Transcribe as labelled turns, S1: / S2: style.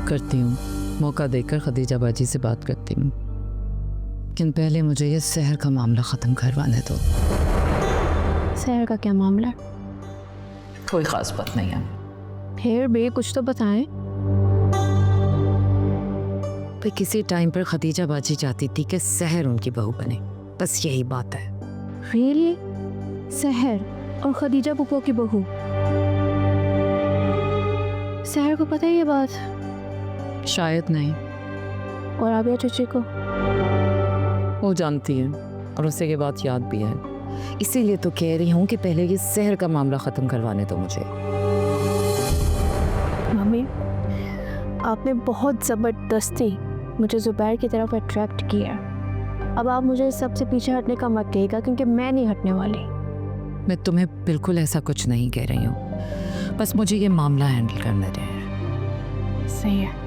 S1: करती हूँ, मौका देकर खदीजा बाजी से बात करती हूँ, लेकिन पहले मुझे ये शहर का मामला ख़त्म करवाने दो।
S2: शहर का क्या मामला?
S1: कोई ख़ास बात नहीं है।
S2: फिर भी कुछ तो बताएं।
S1: भाई किसी टाइम पर खदीजा बाजी चाहती थी कि शहर उनकी बहू बने, बस यही बात है।
S2: रियली? शहर और खदीजा बुको की बहू? शहर को पता है ये बात?
S1: शायद नहीं।
S2: और आबिया चची को?
S1: वो जानती है और उसे ये बात याद भी है, इसीलिए तो कह रही हूँ कि पहले ये शहर का मामला ख़त्म करवाने दो मुझे।
S2: मम्मी, आपने बहुत ज़बरदस्ती मुझे ज़ुबैर की तरफ अट्रैक्ट किया। अब आप मुझे इस सबसे पीछे हटने का मत कहिएगा, क्योंकि मैं नहीं हटने वाली।
S1: मैं तुम्हें बिल्कुल ऐसा कुछ नहीं कह रही हूँ, बस मुझे ये मामला हैंडल करने दें।
S2: सही है।